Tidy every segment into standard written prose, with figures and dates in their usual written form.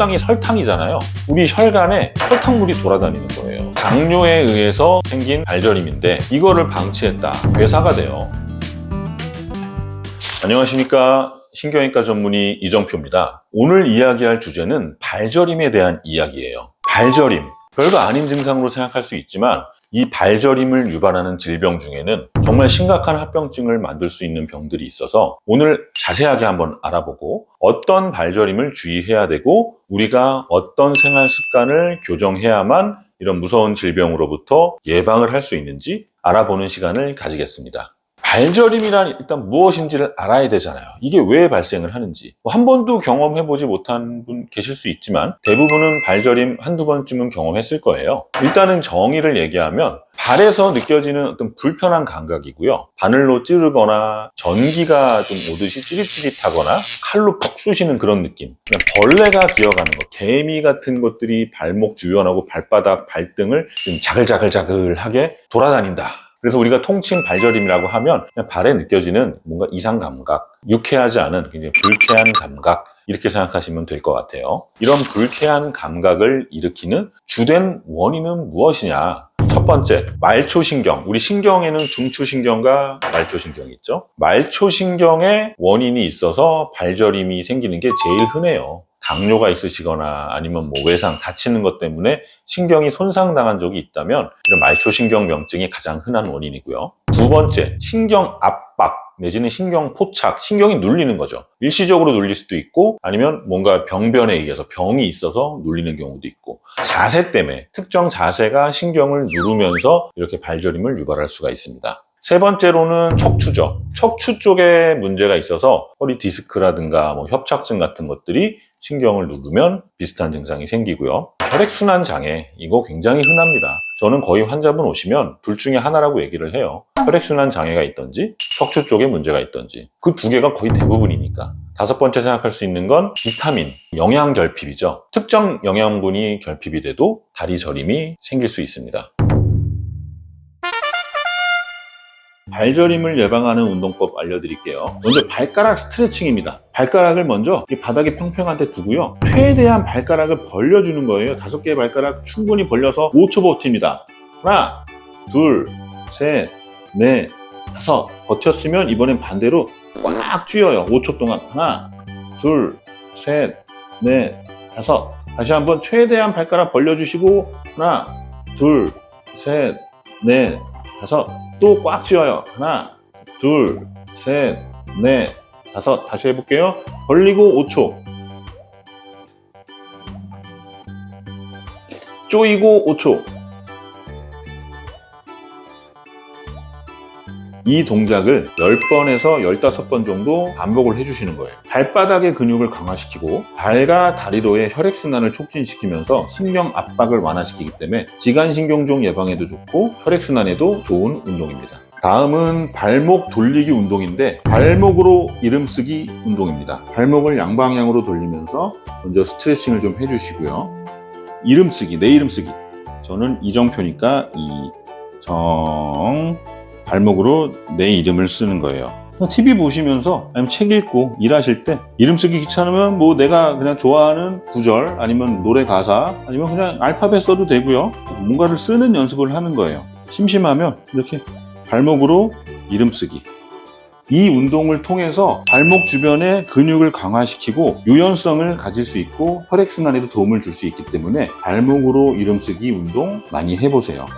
혈당이 설탕이잖아요. 우리 혈관에 설탕물이 돌아다니는 거예요. 당뇨에 의해서 생긴 발저림인데 이거를 방치했다. 괴사가 돼요. 안녕하십니까. 신경외과 전문의 이정표입니다. 오늘 이야기할 주제는 발저림에 대한 이야기예요. 발저림. 별거 아닌 증상으로 생각할 수 있지만 이 발저림을 유발하는 질병 중에는 정말 심각한 합병증을 만들 수 있는 병들이 있어서 오늘 자세하게 한번 알아보고 어떤 발저림을 주의해야 되고 우리가 어떤 생활 습관을 교정해야만 이런 무서운 질병으로부터 예방을 할 수 있는지 알아보는 시간을 가지겠습니다. 발저림이란 일단 무엇인지를 알아야 되잖아요. 이게 왜 발생을 하는지. 한 번도 경험해보지 못한 분 계실 수 있지만 대부분은 발저림 한두 번쯤은 경험했을 거예요. 일단은 정의를 얘기하면 발에서 느껴지는 어떤 불편한 감각이고요. 바늘로 찌르거나 전기가 좀 오듯이 찌릿찌릿하거나 칼로 푹 쑤시는 그런 느낌. 그냥 벌레가 기어가는 것, 개미 같은 것들이 발목 주변하고 발바닥, 발등을 좀 자글자글자글하게 돌아다닌다. 그래서 우리가 통칭 발저림이라고 하면 그냥 발에 느껴지는 뭔가 이상 감각, 유쾌하지 않은 굉장히 불쾌한 감각 이렇게 생각하시면 될 것 같아요. 이런 불쾌한 감각을 일으키는 주된 원인은 무엇이냐? 첫 번째, 말초신경. 우리 신경에는 중추신경과 말초신경이 있죠. 말초신경에 원인이 있어서 발저림이 생기는 게 제일 흔해요. 당뇨가 있으시거나 아니면 뭐 외상, 다치는 것 때문에 신경이 손상당한 적이 있다면 이런 말초신경 병증이 가장 흔한 원인이고요. 두 번째, 신경 압박 내지는 신경 포착, 신경이 눌리는 거죠. 일시적으로 눌릴 수도 있고 아니면 뭔가 병변에 의해서 병이 있어서 눌리는 경우도 있고 자세 때문에 특정 자세가 신경을 누르면서 이렇게 발저림을 유발할 수가 있습니다. 세 번째로는 척추죠. 척추 쪽에 문제가 있어서 허리 디스크라든가 뭐 협착증 같은 것들이 신경을 누르면 비슷한 증상이 생기고요. 혈액순환 장애, 이거 굉장히 흔합니다. 저는 거의 환자분 오시면 둘 중에 하나라고 얘기를 해요. 혈액순환 장애가 있던지 척추 쪽에 문제가 있던지 그 두 개가 거의 대부분이니까. 다섯 번째 생각할 수 있는 건 비타민, 영양 결핍이죠. 특정 영양분이 결핍이 돼도 다리 저림이 생길 수 있습니다. 발저림을 예방하는 운동법 알려드릴게요. 먼저 발가락 스트레칭입니다. 발가락을 먼저 이 바닥에 평평한 데 두고요. 최대한 발가락을 벌려주는 거예요. 5개의 발가락 충분히 벌려서 5초 버팁니다. 하나, 둘, 셋, 넷, 다섯. 버텼으면 이번엔 반대로 꽉 쥐어요. 5초 동안. 하나, 둘, 셋, 넷, 다섯. 다시 한번 최대한 발가락 벌려주시고 하나, 둘, 셋, 넷, 다섯. 또 꽉 쥐어요. 하나, 둘, 셋, 넷, 다섯. 다시 해볼게요. 벌리고 5초. 조이고 5초. 이 동작을 10번에서 15번 정도 반복을 해주시는 거예요. 발바닥의 근육을 강화시키고 발과 다리로의 혈액순환을 촉진시키면서 신경 압박을 완화시키기 때문에 지간신경종 예방에도 좋고 혈액순환에도 좋은 운동입니다. 다음은 발목 돌리기 운동인데 발목으로 이름쓰기 운동입니다. 발목을 양방향으로 돌리면서 먼저 스트레칭을 좀 해주시고요. 이름쓰기, 내 이름쓰기. 저는 이정표니까 이정... 발목으로 내 이름을 쓰는 거예요. TV 보시면서 아니면 책 읽고 일하실 때 이름 쓰기 귀찮으면 뭐 내가 그냥 좋아하는 구절 아니면 노래 가사 아니면 그냥 알파벳 써도 되고요. 뭔가를 쓰는 연습을 하는 거예요. 심심하면 이렇게 발목으로 이름 쓰기. 이 운동을 통해서 발목 주변의 근육을 강화시키고 유연성을 가질 수 있고 혈액순환에도 도움을 줄 수 있기 때문에 발목으로 이름 쓰기 운동 많이 해보세요.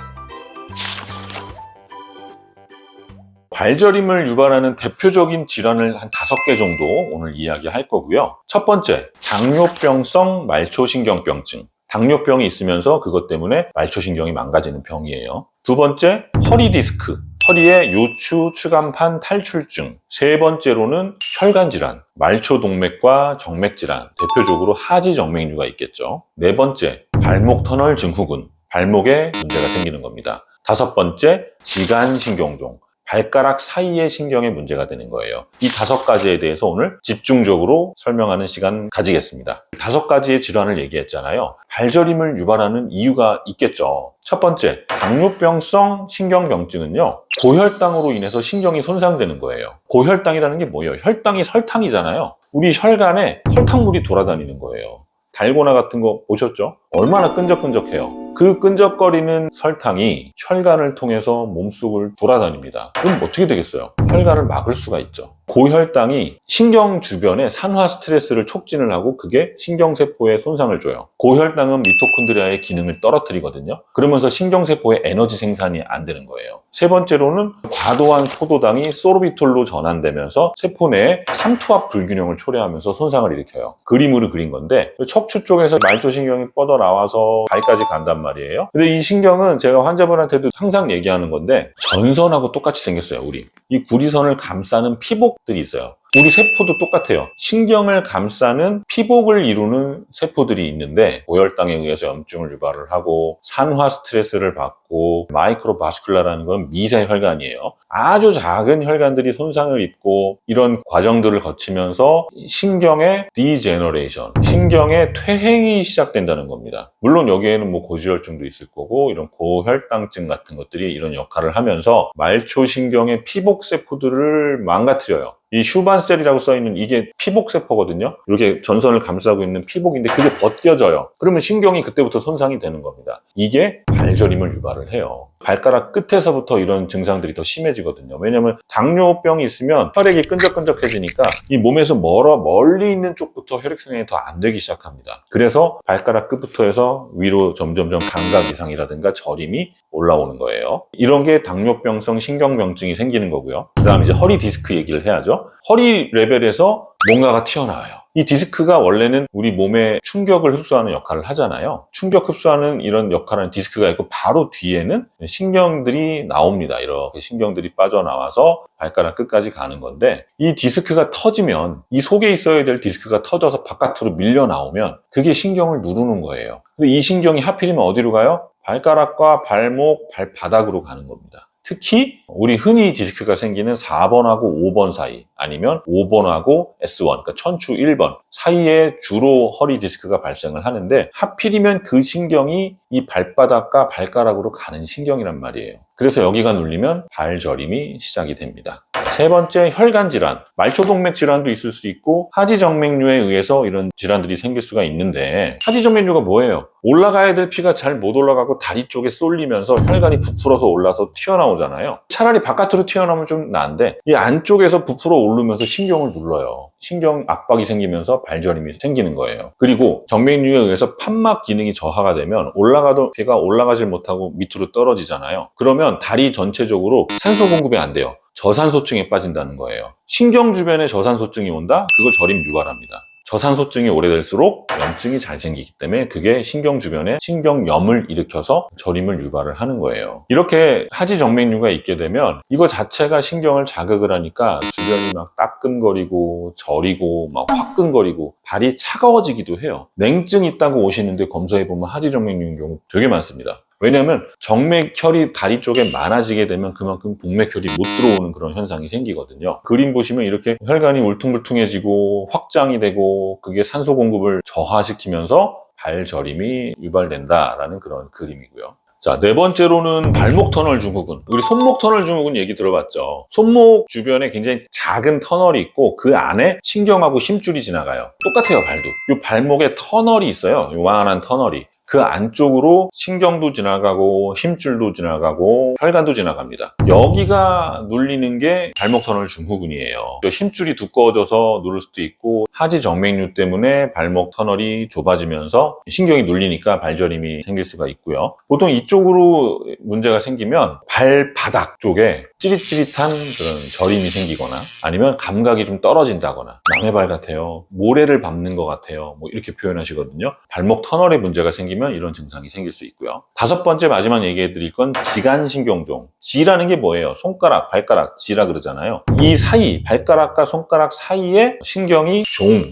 발저림을 유발하는 대표적인 질환을 한 5개 정도 오늘 이야기할 거고요. 첫 번째, 당뇨병성 말초신경병증. 당뇨병이 있으면서 그것 때문에 말초신경이 망가지는 병이에요. 두 번째, 허리 디스크. 허리의 요추 추간판 탈출증. 세 번째로는 혈관질환, 말초동맥과 정맥질환, 대표적으로 하지정맥류가 있겠죠. 네 번째, 발목 터널 증후군. 발목에 문제가 생기는 겁니다. 다섯 번째, 지간신경종. 발가락 사이의 신경에 문제가 되는 거예요. 이 5가지에 대해서 오늘 집중적으로 설명하는 시간 가지겠습니다. 5가지의 질환을 얘기했잖아요. 발저림을 유발하는 이유가 있겠죠. 첫 번째, 당뇨병성 신경병증은요, 고혈당으로 인해서 신경이 손상되는 거예요. 고혈당이라는 게 뭐예요? 혈당이 설탕이잖아요. 우리 혈관에 설탕물이 돌아다니는 거예요. 달고나 같은 거 보셨죠? 얼마나 끈적끈적해요. 그 끈적거리는 설탕이 혈관을 통해서 몸속을 돌아다닙니다. 그럼 어떻게 되겠어요? 혈관을 막을 수가 있죠. 고혈당이 신경 주변에 산화 스트레스를 촉진을 하고 그게 신경세포에 손상을 줘요. 고혈당은 미토콘드리아의 기능을 떨어뜨리거든요. 그러면서 신경세포의 에너지 생산이 안 되는 거예요. 세 번째로는 과도한 포도당이 소르비톨로 전환되면서 세포 내에 삼투압 불균형을 초래하면서 손상을 일으켜요. 그림으로 그린 건데 척추 쪽에서 말초신경이 뻗어나와서 발까지 간단 말이에요. 근데 이 신경은 제가 환자분한테도 항상 얘기하는 건데 전선하고 똑같이 생겼어요. 우리 이 구리선을 감싸는 피복들이 있어요. 우리 세포도 똑같아요. 신경을 감싸는 피복을 이루는 세포들이 있는데 고혈당에 의해서 염증을 유발을 하고 산화 스트레스를 받고 마이크로바스큘라라는 건 미세 혈관이에요. 아주 작은 혈관들이 손상을 입고 이런 과정들을 거치면서 신경의 디제너레이션, 신경의 퇴행이 시작된다는 겁니다. 물론 여기에는 뭐 고지혈증도 있을 거고 이런 고혈당증 같은 것들이 이런 역할을 하면서 말초신경의 피복세포들을 망가뜨려요. 이 슈반셀이라고 써있는 이게 피복세포거든요. 이렇게 전선을 감싸고 있는 피복인데 그게 벗겨져요. 그러면 신경이 그때부터 손상이 되는 겁니다. 이게 발저림을 유발을 해요. 발가락 끝에서부터 이런 증상들이 더 심해지거든요. 왜냐하면 당뇨병이 있으면 혈액이 끈적끈적해지니까 이 몸에서 멀리 있는 쪽부터 혈액순환이 더 안 되기 시작합니다. 그래서 발가락 끝부터 해서 위로 점점점 감각 이상이라든가 저림이 올라오는 거예요. 이런 게 당뇨병성 신경병증이 생기는 거고요. 그 다음에 이제 허리 디스크 얘기를 해야죠. 허리 레벨에서 뭔가가 튀어나와요. 이 디스크가 원래는 우리 몸에 충격을 흡수하는 역할을 하잖아요. 충격 흡수하는 이런 역할을 하는 디스크가 있고 바로 뒤에는 신경들이 나옵니다. 이렇게 신경들이 빠져나와서 발가락 끝까지 가는 건데 이 디스크가 터지면 이 속에 있어야 될 디스크가 터져서 바깥으로 밀려 나오면 그게 신경을 누르는 거예요. 근데 이 신경이 하필이면 어디로 가요? 발가락과 발목, 발바닥으로 가는 겁니다. 특히 우리 흔히 디스크가 생기는 4번하고 5번 사이 아니면 5번하고 S1 그러니까 천추 1번 사이에 주로 허리 디스크가 발생을 하는데 하필이면 그 신경이 이 발바닥과 발가락으로 가는 신경이란 말이에요. 그래서 여기가 눌리면 발저림이 시작이 됩니다. 세 번째, 혈관 질환. 말초동맥 질환도 있을 수 있고 하지정맥류에 의해서 이런 질환들이 생길 수가 있는데 하지정맥류가 뭐예요? 올라가야 될 피가 잘 못 올라가고 다리 쪽에 쏠리면서 혈관이 부풀어서 올라서 튀어나오잖아요. 차라리 바깥으로 튀어나오면 좀 나은데 이 안쪽에서 부풀어 오르면서 신경을 눌러요. 신경 압박이 생기면서 발저림이 생기는 거예요. 그리고 정맥류에 의해서 판막 기능이 저하가 되면 올라가던 피가 올라가질 못하고 밑으로 떨어지잖아요. 그러면 다리 전체적으로 산소 공급이 안 돼요. 저산소증에 빠진다는 거예요. 신경 주변에 저산소증이 온다? 그거 저림 유발합니다. 저산소증이 오래될수록 염증이 잘 생기기 때문에 그게 신경 주변에 신경염을 일으켜서 저림을 유발을 하는 거예요. 이렇게 하지정맥류가 있게 되면 이거 자체가 신경을 자극을 하니까 주변이 막 따끔거리고 저리고 막 화끈거리고 발이 차가워지기도 해요. 냉증 있다고 오시는데 검사해보면 하지정맥류인 경우 되게 많습니다. 왜냐하면 정맥혈이 다리 쪽에 많아지게 되면 그만큼 동맥혈이 못 들어오는 그런 현상이 생기거든요. 그림 보시면 이렇게 혈관이 울퉁불퉁해지고 확장이 되고 그게 산소 공급을 저하시키면서 발저림이 유발된다라는 그런 그림이고요. 자, 네 번째로는 발목 터널 증후군. 우리 손목 터널 증후군 얘기 들어봤죠? 손목 주변에 굉장히 작은 터널이 있고 그 안에 신경하고 힘줄이 지나가요. 똑같아요, 발도. 이 발목에 터널이 있어요. 요만한 터널이. 그 안쪽으로 신경도 지나가고 힘줄도 지나가고 혈관도 지나갑니다. 여기가 눌리는 게 발목 터널 증후군이에요. 힘줄이 두꺼워져서 누를 수도 있고 하지정맥류 때문에 발목 터널이 좁아지면서 신경이 눌리니까 발저림이 생길 수가 있고요. 보통 이쪽으로 문제가 생기면 발바닥 쪽에 찌릿찌릿한 그런 저림이 생기거나 아니면 감각이 좀 떨어진다거나 남의 발 같아요. 모래를 밟는 것 같아요. 뭐 이렇게 표현하시거든요. 발목 터널에 문제가 생기면 이런 증상이 생길 수 있고요. 다섯 번째 마지막 얘기해 드릴 건 지간신경종. 지라는 게 뭐예요? 손가락, 발가락, 지라 그러잖아요. 이 사이, 발가락과 손가락 사이에 신경이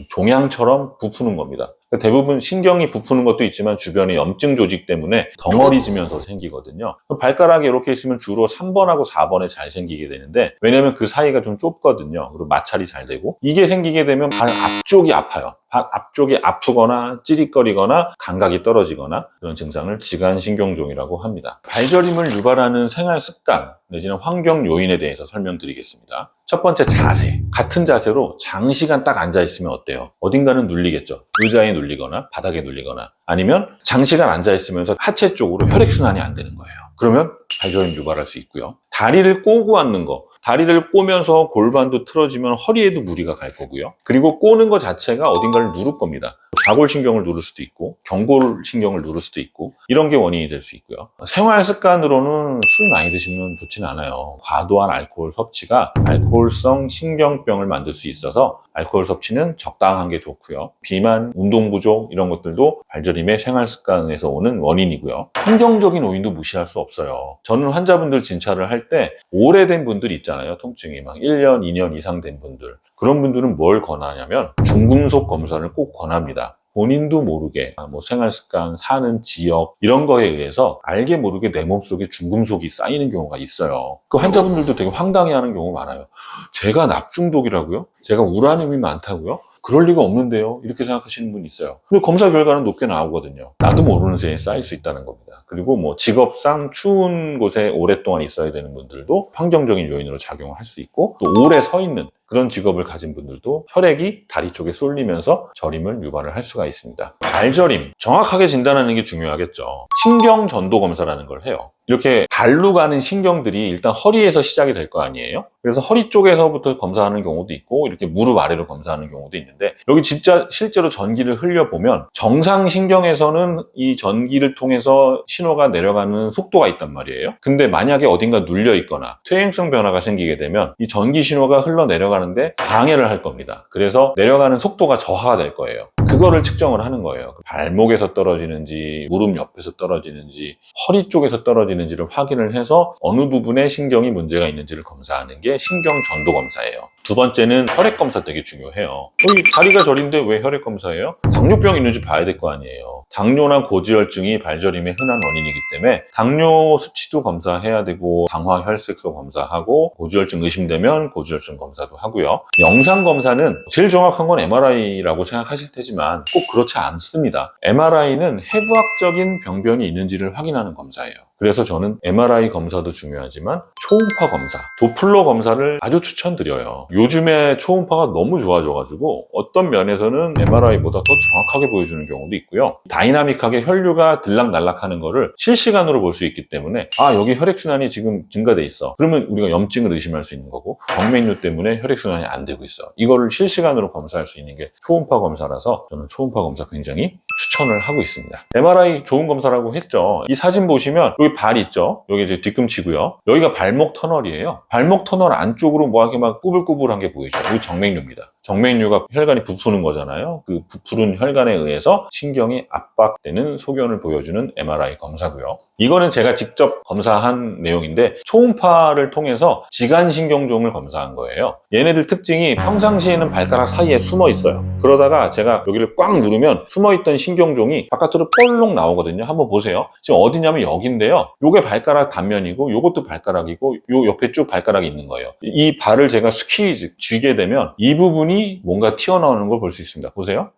종양처럼 부푸는 겁니다. 대부분 신경이 부푸는 것도 있지만 주변에 염증 조직 때문에 덩어리지면서 생기거든요. 발가락이 이렇게 있으면 주로 3번하고 4번에 잘 생기게 되는데 왜냐면 그 사이가 좀 좁거든요. 그리고 마찰이 잘 되고 이게 생기게 되면 발 앞쪽이 아파요. 발 앞쪽이 아프거나 찌릿거리거나 감각이 떨어지거나 그런 증상을 지간신경종이라고 합니다. 발저림을 유발하는 생활 습관 내지는 환경 요인에 대해서 설명드리겠습니다. 첫 번째 자세. 같은 자세로 장시간 딱 앉아있으면 어때요? 어딘가는 눌리겠죠. 의자에 눌리거나 바닥에 눌리거나 아니면 장시간 앉아있으면서 하체 쪽으로 혈액순환이 안 되는 거예요. 그러면 발저림 유발할 수 있고요. 다리를 꼬고 앉는 거, 다리를 꼬면서 골반도 틀어지면 허리에도 무리가 갈 거고요. 그리고 꼬는 거 자체가 어딘가를 누를 겁니다. 좌골신경을 누를 수도 있고 경골신경을 누를 수도 있고 이런 게 원인이 될 수 있고요. 생활 습관으로는 술 많이 드시면 좋지는 않아요. 과도한 알코올 섭취가 알코올성 신경병을 만들 수 있어서 알코올 섭취는 적당한 게 좋고요. 비만, 운동 부족 이런 것들도 발저림의 생활 습관에서 오는 원인이고요. 환경적인 요인도 무시할 수 없어요. 저는 환자분들 진찰을 할 때 오래된 분들 있잖아요. 통증이 막 1년, 2년 이상 된 분들. 그런 분들은 뭘 권하냐면 중금속 검사를 꼭 권합니다. 본인도 모르게 뭐 생활 습관, 사는 지역 이런 거에 의해서 알게 모르게 내 몸속에 중금속이 쌓이는 경우가 있어요. 그 환자분들도 되게 황당해하는 경우가 많아요. 제가 납중독이라고요? 제가 우라늄이 많다고요? 그럴 리가 없는데요. 이렇게 생각하시는 분이 있어요. 근데 검사 결과는 높게 나오거든요. 나도 모르는 새에 쌓일 수 있다는 겁니다. 그리고 뭐 직업상 추운 곳에 오랫동안 있어야 되는 분들도 환경적인 요인으로 작용을 할 수 있고 또 오래 서 있는 그런 직업을 가진 분들도 혈액이 다리 쪽에 쏠리면서 저림을 유발을 할 수가 있습니다. 발저림, 정확하게 진단하는 게 중요하겠죠. 신경전도 검사라는 걸 해요. 이렇게 발로 가는 신경들이 일단 허리에서 시작이 될 거 아니에요? 그래서 허리 쪽에서부터 검사하는 경우도 있고 이렇게 무릎 아래로 검사하는 경우도 있는데 여기 진짜 실제로 전기를 흘려보면 정상 신경에서는 이 전기를 통해서 신호가 내려가는 속도가 있단 말이에요. 근데 만약에 어딘가 눌려 있거나 퇴행성 변화가 생기게 되면 이 전기 신호가 흘러내려가는데 방해를 할 겁니다. 그래서 내려가는 속도가 저하가 될 거예요. 그거를 측정을 하는 거예요. 발목에서 떨어지는지 무릎 옆에서 떨어지는지 허리 쪽에서 떨어지는지를 확인을 해서 어느 부분에 신경이 문제가 있는지를 검사하는 게 신경전도 검사예요. 두 번째는 혈액 검사 되게 중요해요. 여기 다리가 저린데 왜 혈액 검사예요? 당뇨병 있는지 봐야 될 거 아니에요. 당뇨나 고지혈증이 발저림의 흔한 원인이기 때문에 당뇨 수치도 검사해야 되고 당화 혈색소 검사하고 고지혈증 의심되면 고지혈증 검사도 하고요. 영상 검사는 제일 정확한 건 MRI라고 생각하실 테지만 꼭 그렇지 않습니다. MRI는 해부학적인 병변이 있는지를 확인하는 검사예요. 그래서 저는 MRI 검사도 중요하지만 초음파 검사, 도플러 검사를 아주 추천드려요. 요즘에 초음파가 너무 좋아져가지고 어떤 면에서는 MRI보다 더 정확하게 보여주는 경우도 있고요. 다이나믹하게 혈류가 들락날락하는 거를 실시간으로 볼 수 있기 때문에 여기 혈액순환이 지금 증가돼 있어. 그러면 우리가 염증을 의심할 수 있는 거고 정맥류 때문에 혈액순환이 안 되고 있어. 이거를 실시간으로 검사할 수 있는 게 초음파 검사라서 저는 초음파 검사 굉장히 추천을 하고 있습니다. MRI 좋은 검사라고 했죠. 이 사진 보시면 여기 발 있죠? 여기 이제 뒤꿈치고요. 여기가 발목 터널이에요. 발목 터널 안쪽으로 뭐 이렇게 막 꾸불꾸불한 게 보이죠? 이거 정맥류입니다. 정맥류가 혈관이 부푸는 거잖아요. 그 부푸른 혈관에 의해서 신경이 압박되는 소견을 보여주는 MRI 검사고요. 이거는 제가 직접 검사한 내용인데 초음파를 통해서 지간신경종을 검사한 거예요. 얘네들 특징이 평상시에는 발가락 사이에 숨어 있어요. 그러다가 제가 여기를 꽉 누르면 숨어있던 신경종이 바깥으로 뻘록 나오거든요. 한번 보세요. 지금 어디냐면 여기인데요. 요게 발가락 단면이고 요것도 발가락이고 요 옆에 쭉 발가락이 있는 거예요. 이 발을 제가 스퀴즈 쥐게 되면 이 부분이 뭔가 튀어나오는 걸 볼 수 있습니다. 보세요.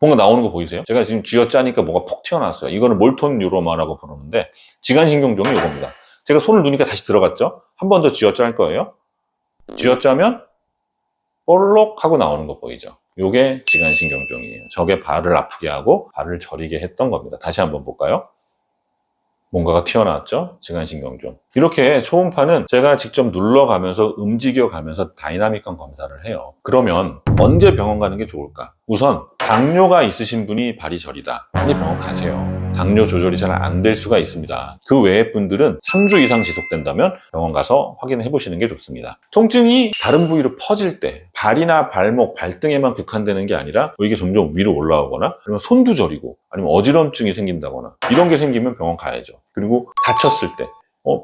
뭔가 나오는 거 보이세요? 제가 지금 쥐어짜니까 뭐가 폭 튀어나왔어요. 이거는 몰톤 뉴로마라고 부르는데 지간신경종이 이겁니다. 제가 손을 누니까 다시 들어갔죠? 한 번 더 쥐어짤 거예요. 쥐어짜면 볼록 하고 나오는 거 보이죠? 요게 지간신경종이에요. 저게 발을 아프게 하고 발을 저리게 했던 겁니다. 다시 한번 볼까요? 뭔가가 튀어나왔죠? 지간신경종. 이렇게 초음파는 제가 직접 눌러가면서 움직여가면서 다이나믹한 검사를 해요. 그러면 언제 병원 가는 게 좋을까? 우선 당뇨가 있으신 분이 발이 저리다. 빨리 병원 가세요. 당뇨 조절이 잘 안 될 수가 있습니다. 그 외의 분들은 3주 이상 지속된다면 병원 가서 확인해 보시는 게 좋습니다. 통증이 다른 부위로 퍼질 때 발이나 발목, 발등에만 국한되는 게 아니라 이게 점점 위로 올라오거나 아니면 손도 저리고 아니면 어지럼증이 생긴다거나 이런 게 생기면 병원 가야죠. 그리고 다쳤을 때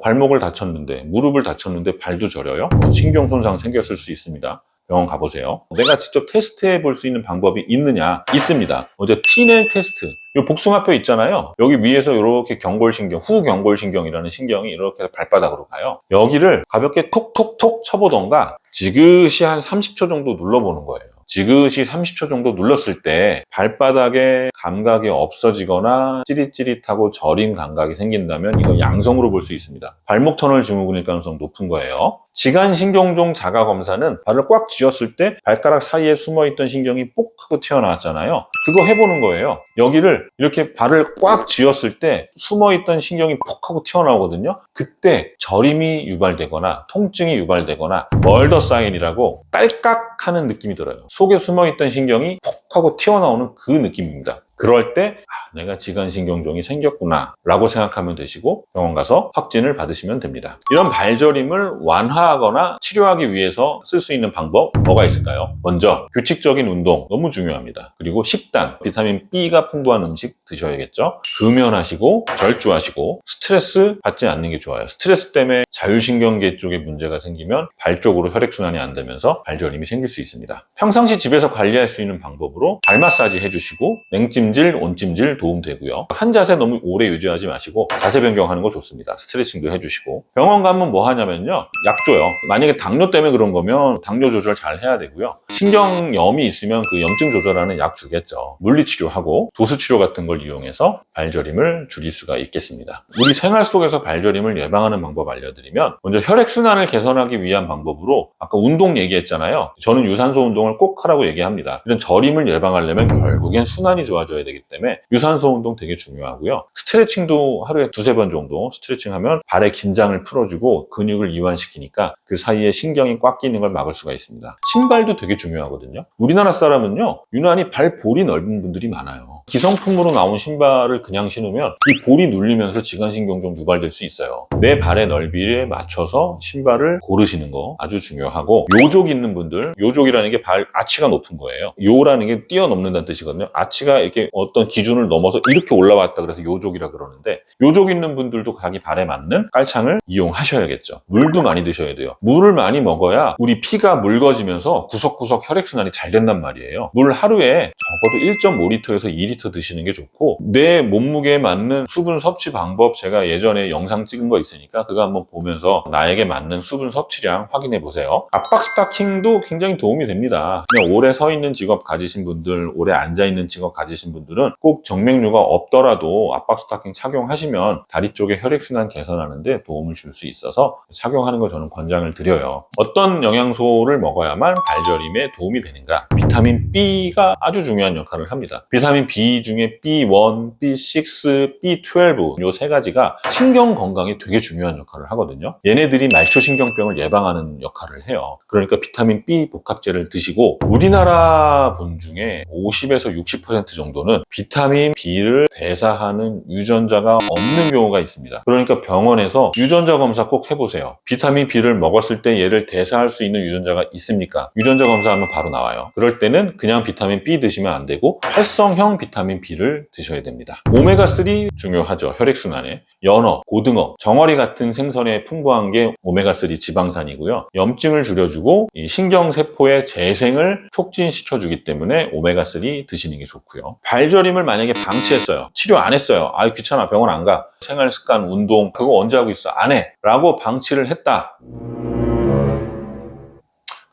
발목을 다쳤는데 무릎을 다쳤는데 발도 저려요? 신경 손상 생겼을 수 있습니다. 병원 가보세요. 내가 직접 테스트해 볼 수 있는 방법이 있느냐? 있습니다. 먼저 티넬 테스트. 이 복숭아뼈 있잖아요. 여기 위에서 이렇게 경골신경, 후경골신경이라는 신경이 이렇게 발바닥으로 가요. 여기를 가볍게 톡톡톡 쳐보던가 지그시 한 30초 정도 눌러보는 거예요. 지그시 30초 정도 눌렀을 때 발바닥에 감각이 없어지거나 찌릿찌릿하고 저린 감각이 생긴다면 이거 양성으로 볼 수 있습니다. 발목 터널 증후군일 가능성 높은 거예요. 지간신경종 자가검사는 발을 꽉 쥐었을 때 발가락 사이에 숨어있던 신경이 뽁 하고 튀어나왔잖아요. 그거 해보는 거예요. 여기를 이렇게 발을 꽉 쥐었을 때 숨어있던 신경이 푹 하고 튀어나오거든요. 그때 저림이 유발되거나 통증이 유발되거나 멀더 사인이라고 딸깍 하는 느낌이 들어요. 속에 숨어있던 신경이 푹 하고 튀어나오는 그 느낌입니다. 그럴 때 내가 지간신경종이 생겼구나 라고 생각하면 되시고 병원 가서 확진을 받으시면 됩니다. 이런 발저림을 완화하거나 치료하기 위해서 쓸 수 있는 방법 뭐가 있을까요? 먼저 규칙적인 운동 너무 중요합니다. 그리고 식단, 비타민 B가 풍부한 음식 드셔야겠죠. 금연하시고 절주하시고 스트레스 받지 않는 게 좋아요. 스트레스 때문에 자율신경계 쪽에 문제가 생기면 발 쪽으로 혈액순환이 안 되면서 발저림이 생길 수 있습니다. 평상시 집에서 관리할 수 있는 방법으로 발 마사지 해주시고 냉찜질, 온찜질 도움되고요. 한 자세 너무 오래 유지하지 마시고 자세 변경하는 거 좋습니다. 스트레칭도 해주시고 병원 가면 뭐 하냐면요. 약 줘요. 만약에 당뇨 때문에 그런 거면 당뇨 조절 잘 해야 되고요. 신경염이 있으면 그 염증 조절하는 약 주겠죠. 물리치료하고 도수치료 같은 걸 이용해서 발저림을 줄일 수가 있겠습니다. 우리 생활 속에서 발저림을 예방하는 방법 알려드리면 먼저 혈액순환을 개선하기 위한 방법으로 아까 운동 얘기했잖아요. 저는 유산소 운동을 꼭 하라고 얘기합니다. 이런 저림을 예방하려면 결국엔 순환이 좋아져야 되기 때문에 유산소 운동 되게 중요하고요. 스트레칭도 하루에 2-3번 정도 스트레칭하면 발의 긴장을 풀어주고 근육을 이완시키니까 그 사이에 신경이 꽉 끼는 걸 막을 수가 있습니다. 신발도 되게 중요하거든요. 우리나라 사람은요, 유난히 발볼이 넓은 분들이 많아요. 기성품으로 나온 신발을 그냥 신으면 이 볼이 눌리면서 지간신경종 유발될 수 있어요. 내 발의 넓이에 맞춰서 신발을 고르시는 거 아주 중요하고, 요족 있는 분들, 요족이라는 게 발 아치가 높은 거예요. 요라는 게 뛰어넘는다는 뜻이거든요. 아치가 이렇게 어떤 기준을 넘어서 이렇게 올라왔다 그래서 요족이라 그러는데, 요족 있는 분들도 자기 발에 맞는 깔창을 이용하셔야겠죠. 물도 많이 드셔야 돼요. 물을 많이 먹어야 우리 피가 묽어지면서 구석구석 혈액순환이 잘 된단 말이에요. 물 하루에 적어도 1.5리터에서 2리터 드시는 게 좋고, 내 몸무게에 맞는 수분 섭취 방법 제가 예전에 영상 찍은 거 있으니까 그거 한번 보면서 나에게 맞는 수분 섭취량 확인해 보세요. 압박 스타킹도 굉장히 도움이 됩니다. 그냥 오래 서 있는 직업 가지신 분들, 오래 앉아 있는 직업 가지신 분들은 꼭 정맥류가 없더라도 압박 스타킹 착용하시면 다리 쪽에 혈액순환 개선하는데 도움을 줄 수 있어서 착용하는 거 저는 권장을 드려요. 어떤 영양소를 먹어야만 발저림에 도움이 되는가? 비타민 B가 아주 중요한 역할을 합니다. 비타민 B 중에 B1, B6, B12 요 세 가지가 신경 건강에 되게 중요한 역할을 하거든요. 얘네들이 말초신경병을 예방하는 역할을 해요. 그러니까 비타민 B 복합제를 드시고, 우리나라 분 중에 50에서 60% 정도는 비타민 B를 대사하는 유전자가 없는 경우가 있습니다. 그러니까 병원에서 유전자 검사 꼭 해보세요. 비타민 B를 먹었을 때 얘를 대사할 수 있는 유전자가 있습니까? 유전자 검사하면 바로 나와요. 그럴 때는 그냥 비타민 B 드시면 안 되고 활성형 비타민 B를 드셔야 됩니다. 오메가3 중요하죠. 혈액순환에. 연어, 고등어, 정어리 같은 생선에 풍부한 게 오메가3 지방산이고요. 염증을 줄여주고 이 신경세포의 재생을 촉진시켜주기 때문에 오메가3 드시는 게 좋고요. 발저림을 만약에 방치했어요. 치료 안 했어요. 아유 귀찮아, 병원 안 가. 생활습관, 운동 그거 언제 하고 있어? 안 해. 라고 방치를 했다.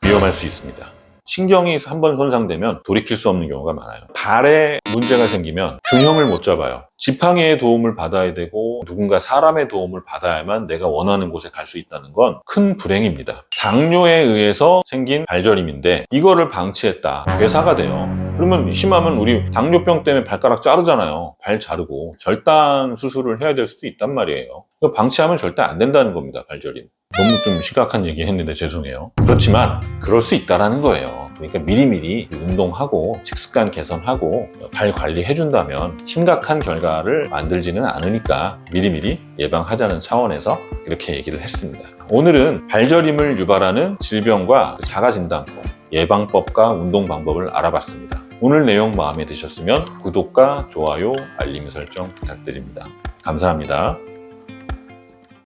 위험할 수 있습니다. 신경이 한번 손상되면 돌이킬 수 없는 경우가 많아요. 발에 문제가 생기면 균형을 못 잡아요. 지팡이의 도움을 받아야 되고 누군가 사람의 도움을 받아야만 내가 원하는 곳에 갈 수 있다는 건 큰 불행입니다. 당뇨에 의해서 생긴 발저림인데 이거를 방치했다. 괴사가 돼요. 그러면 심하면 우리 당뇨병 때문에 발가락 자르잖아요. 발 자르고 절단 수술을 해야 될 수도 있단 말이에요. 방치하면 절대 안 된다는 겁니다. 발저림. 너무 좀 심각한 얘기 했는데 죄송해요. 그렇지만 그럴 수 있다는 거예요. 그러니까 미리미리 운동하고 식습관 개선하고 발 관리해준다면 심각한 결과를 만들지는 않으니까 미리미리 예방하자는 차원에서 이렇게 얘기를 했습니다. 오늘은 발저림을 유발하는 질병과 자가진단법, 예방법과 운동 방법을 알아봤습니다. 오늘 내용 마음에 드셨으면 구독과 좋아요, 알림 설정 부탁드립니다. 감사합니다.